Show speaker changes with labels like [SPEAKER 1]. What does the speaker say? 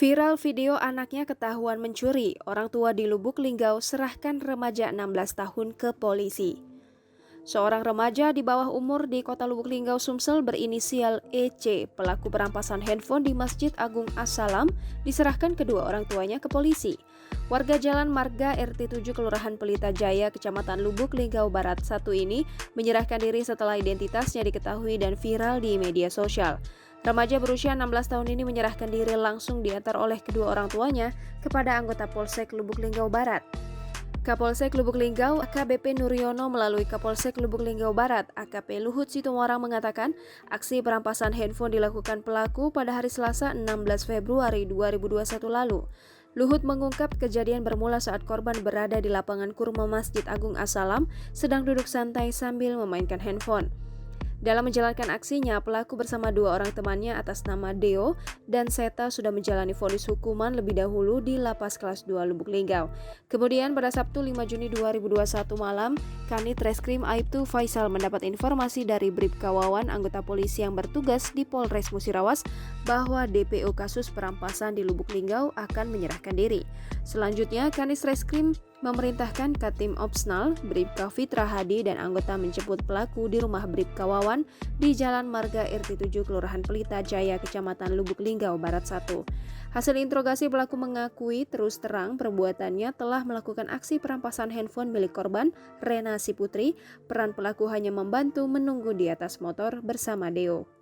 [SPEAKER 1] Viral video anaknya ketahuan mencuri, orang tua di Lubuklinggau serahkan remaja 16 tahun ke polisi. Seorang remaja di bawah umur di Kota Lubuklinggau Sumsel berinisial EC, pelaku perampasan handphone di Masjid Agung As-salam, diserahkan kedua orang tuanya ke polisi. Warga Jalan Marga RT 7 Kelurahan Pelita Jaya, Kecamatan Lubuklinggau Barat 1 ini menyerahkan diri setelah identitasnya diketahui dan viral di media sosial. Remaja berusia 16 tahun ini menyerahkan diri langsung diantar oleh kedua orang tuanya kepada anggota Polsek Lubuklinggau Barat. Kapolsek Lubuklinggau AKBP Nuryono melalui Kapolsek Lubuklinggau Barat AKP Luhut Situmorang mengatakan aksi perampasan handphone dilakukan pelaku pada hari Selasa 16 Februari 2021 lalu. Luhut mengungkap kejadian bermula saat korban berada di lapangan kurma Masjid Agung As-salam sedang duduk santai sambil memainkan handphone. Dalam menjalankan aksinya, pelaku bersama dua orang temannya atas nama Deo dan Seta sudah menjalani vonis hukuman lebih dahulu di Lapas Kelas 2 Lubuklinggau. Kemudian pada Sabtu 5 Juni 2021 malam, Kanit Reskrim Aibtu Faisal mendapat informasi dari Bribka Wawan, anggota polisi yang bertugas di Polres Musirawas, bahwa DPO kasus perampasan di Lubuklinggau akan menyerahkan diri. Selanjutnya, Kanit Reskrim memerintahkan Katim Opsnal, Bribka Fitra Hadi dan anggota menjemput pelaku di rumah Bribka Wawan di Jalan Marga RT 7 Kelurahan Pelita Jaya, Kecamatan Lubuklinggau Barat 1. Hasil interogasi pelaku mengakui terus terang perbuatannya telah melakukan aksi perampasan handphone milik korban, Rena si Putri. Peran pelaku hanya membantu menunggu di atas motor bersama Deo.